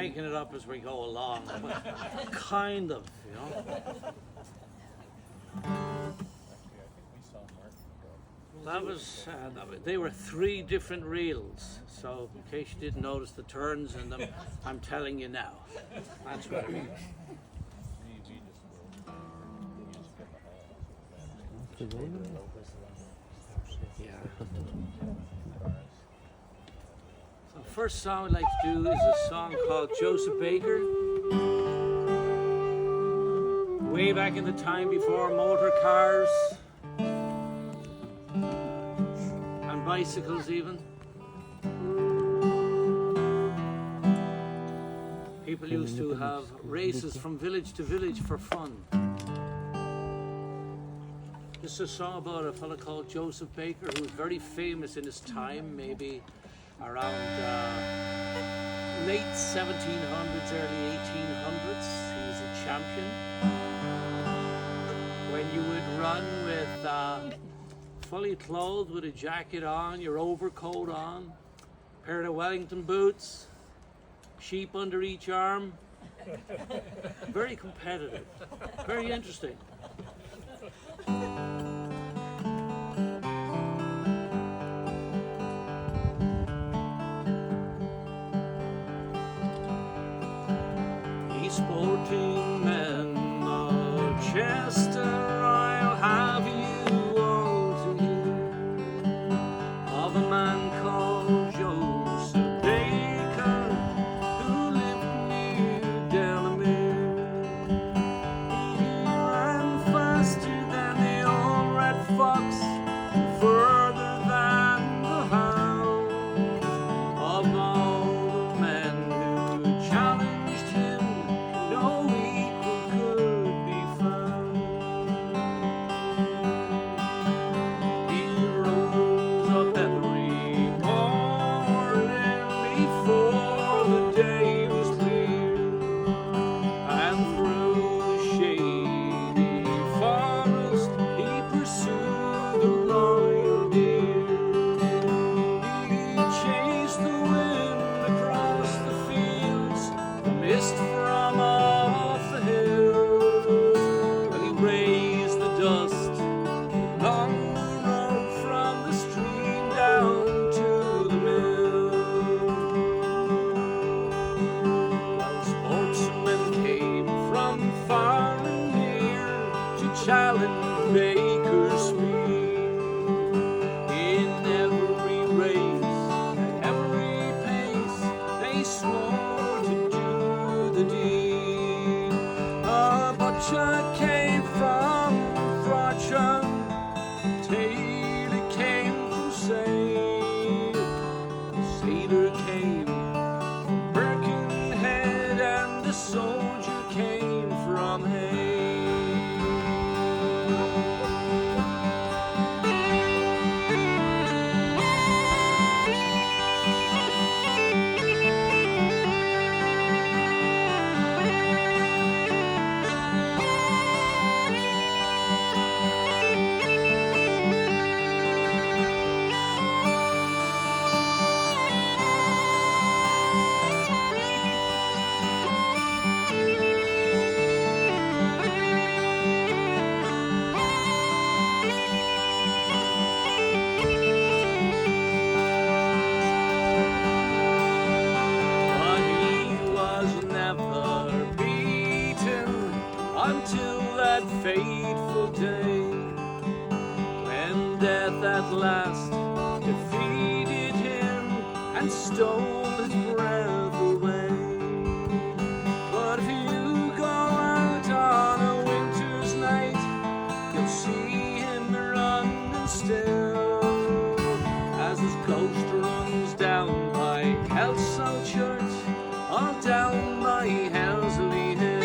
making it up as we go along, but kind of, you know. They were 3 different reels, so in case you didn't notice the turns in them, I'm telling you now. That's what it is. Yeah. So the first song I'd like to do is a song called Joseph Baker. Way back in the time before motor cars and bicycles even. People used to have races from village to village for fun. This is a song about a fellow called Joseph Baker who was very famous in his time, maybe around late 1700s, early 1800s. He was a champion. When you would run with fully clothed with a jacket on, your overcoat on, pair of Wellington boots, sheep under each arm. Very competitive, very interesting. Sporting men of Chester, I'll have you all to hear of a man called Joseph Baker who lived near Delamere. He ran faster than the old red fox, further than the hound. Of all the men who challenged him, no equal could be found. He rose up every morning before the day was clear, and through the shady forest he pursued the loyal deer. He chased the wind across the fields, the mist from off the hills, and he raised the dust along the road from the stream down to the mill. While sportsmen came from far and near to challenge Baker's speed, in every race and every pace they swore to do the deed. A butcher came from Throsham, Taylor came from Say, the sailor came from Birkenhead, and the soldier came from Hay. But he was never beaten until that fateful day, when death at last defeated him and stole his breath away. But if you go out on a winter's night, you'll see him running still, as his ghost runs down by Kelso Church or down by Helsley Hill.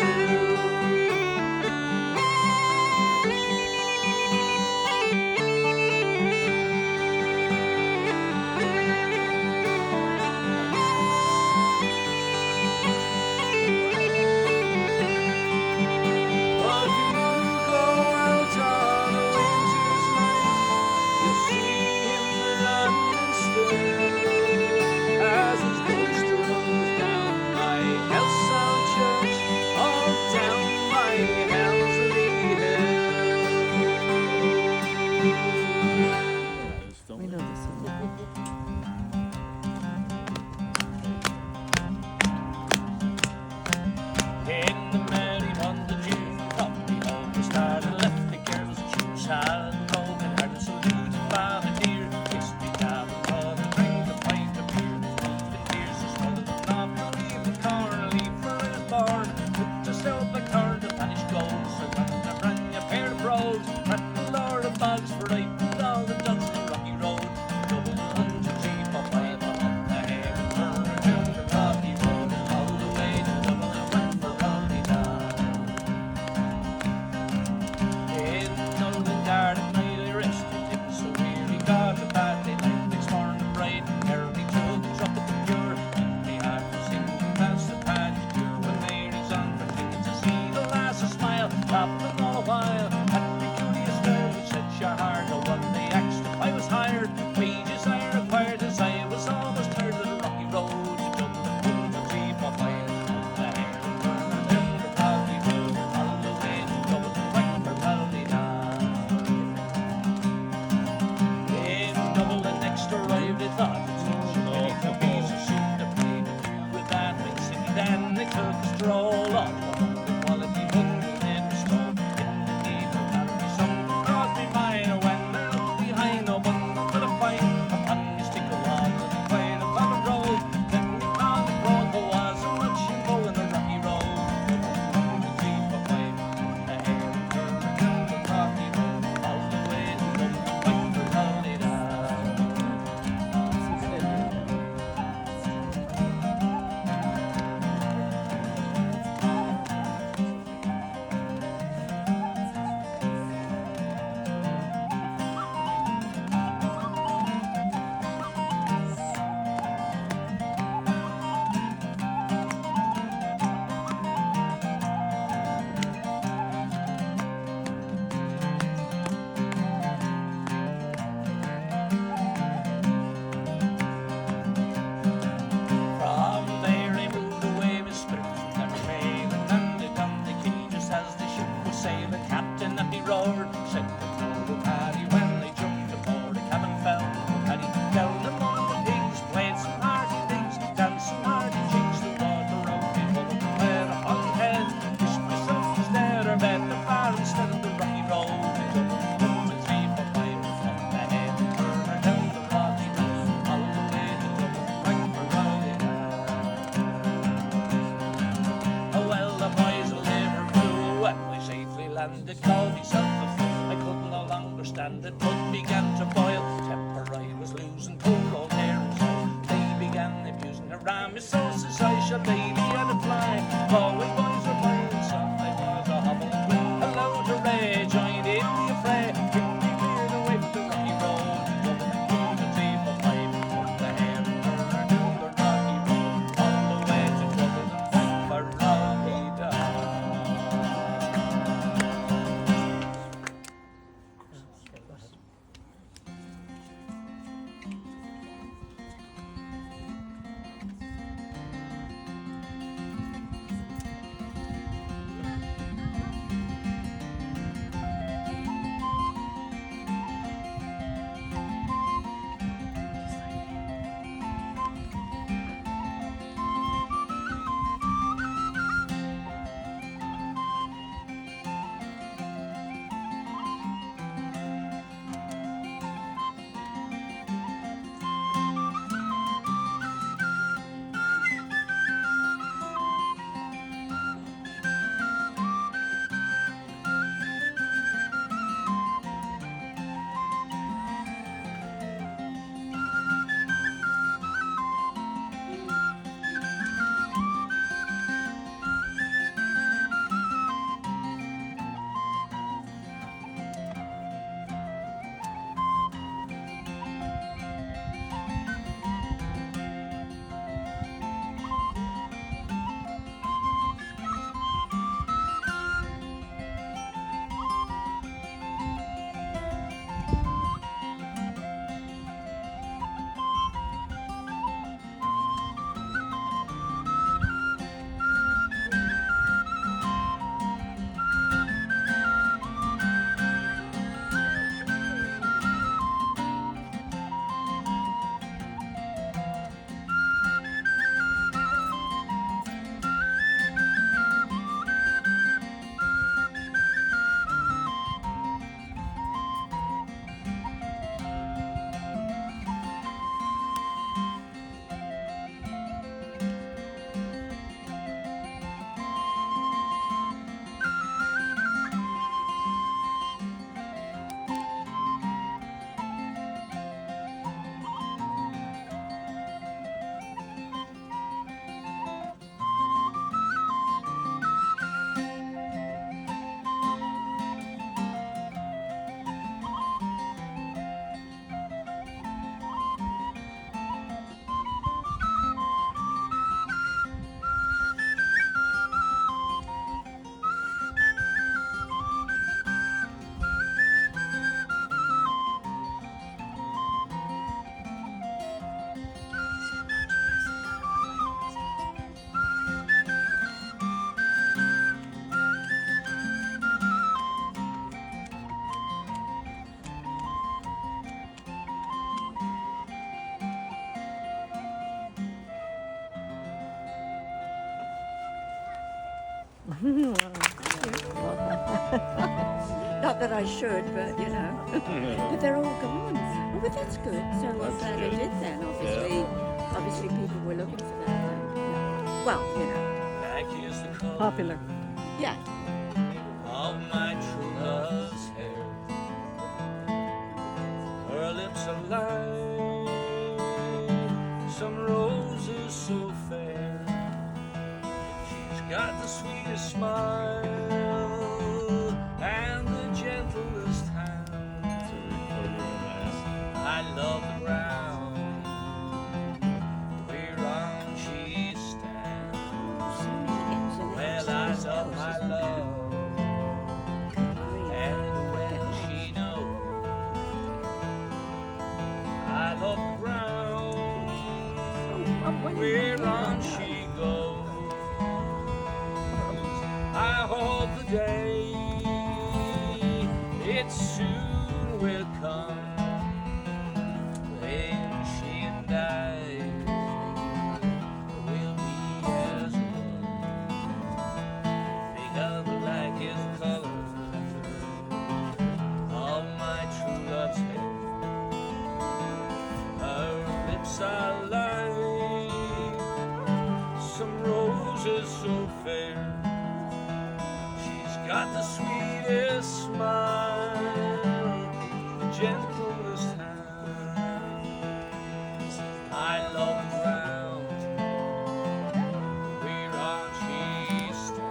say the captain and he roared, said the paddy when they jumped aboard the cabin fell. The paddy fell among the pigs, played some hearty things, dancing hearty jigs, the water out before the went upon the head. Wished myself was there or bed the bar instead of the rocky road. One, two, three, four, five, from the head, turn down the rocky road, all the way to Dublin, right for Raleigh. Oh well, the boys of Liverpool, when we safely landed, called myself a fool. I could no longer stand it, blood began to boil. Temper I was losing, poor old hair and soul. They began abusing around me, so says I shall baby and a fly. Always boys were playing, so I was a hobble and blue. Hello to Ray, joined in the affray. Quickly cleared away from the rocky road. Dublin, 2 to 3 for 5, from the hair and turn down the rocky road, all the way to Dublin and fight for Raleigh down. Not that I should, but you know. But they're all gone. Oh, but that's good. So I'm glad I did then. Obviously people were looking for that. Yeah. Well, you know. Black is the color Popular. Yeah. of my true love's hair. Her lips are like some roses so fair. She's got the sweetest smile and the gentlest hand. I love the ground whereon she stands. Well, I love my love. it soon will come when she and I will be as one. Think of the like color of my true love's hair. Her lips are like some roses so fair. She's got the sweetest smile, the gentlest hands. I love the ground whereon she stands.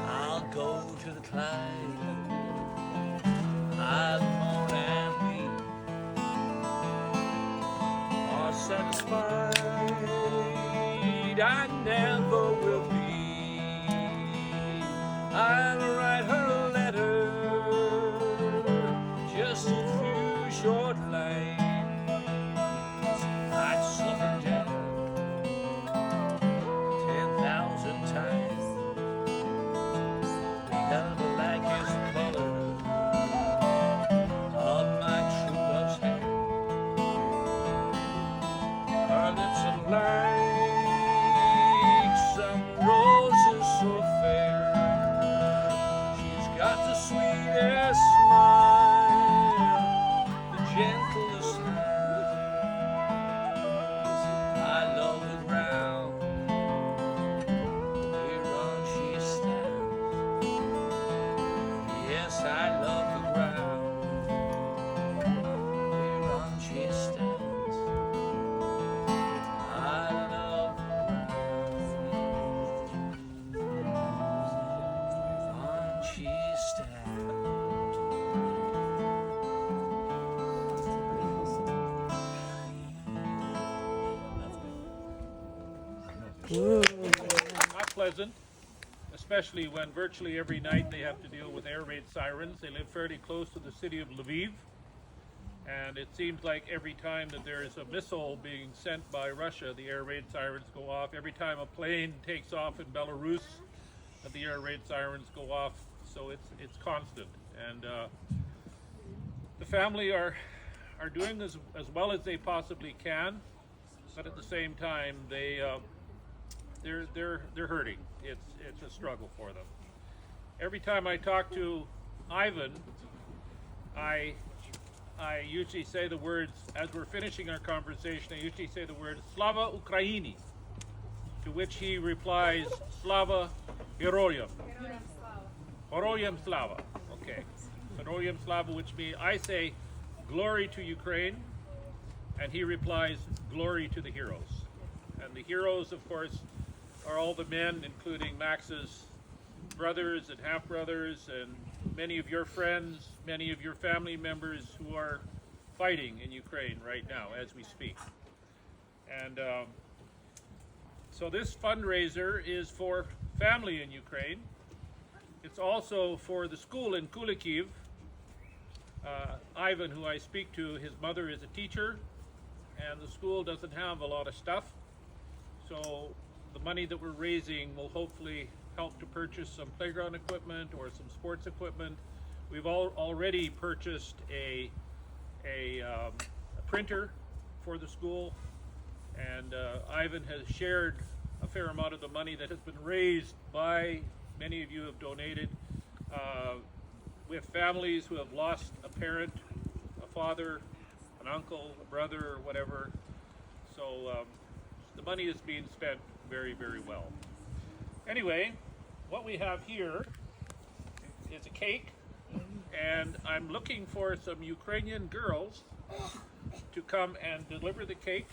I'll go to the Clyde, I'll moan and weep, are satisfied I never will be. I'll write her a letter, just a few short lines. I'd suffer death 10,000 times. Think of the likest color of my true love's hair. Her lips are like some roses so fair. She's got the sweetest smile, the gentlest hands. I love the ground whereon she stands. Yes, I love the ground whereon she stands. I love the ground whereon she stands. Not pleasant, especially when virtually every night they have to deal with air raid sirens. They live fairly close to the city of Lviv, and it seems like every time that there is a missile being sent by Russia, the air raid sirens go off. Every time a plane takes off in Belarus, the air raid sirens go off. So it's constant, and the family are doing as well as they possibly can, but at the same time they're hurting. It's a struggle for them. Every time I talk to Ivan, I usually say the words, as we're finishing our conversation, I usually say the word Slava Ukraini, to which he replies Slava Heroyam. Heroyam Slava. Okay. Heroyam Slava, which means I say glory to Ukraine, and he replies glory to the heroes. And the heroes, of course, are all the men, including Max's brothers and half-brothers, and many of your friends, many of your family members who are fighting in Ukraine right now as we speak. And so this fundraiser is for family in Ukraine. It's also for the school in Kulikiv. Ivan, who I speak to, his mother is a teacher, and the school doesn't have a lot of stuff. So the money that we're raising will hopefully help to purchase some playground equipment or some sports equipment. We've already purchased a printer for the school, and Ivan has shared a fair amount of the money that has been raised by many of you have donated with families who have lost a parent, a father, an uncle, a brother, or whatever. So the money is being spent very, very well. Anyway, what we have here is a cake, and I'm looking for some Ukrainian girls to come and deliver the cake.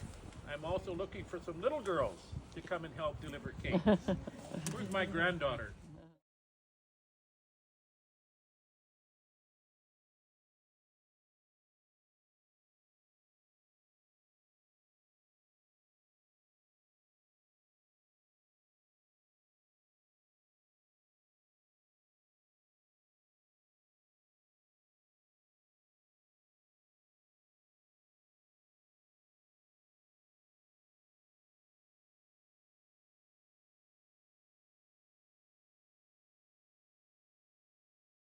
I'm also looking for some little girls to come and help deliver cake. Where's my granddaughter?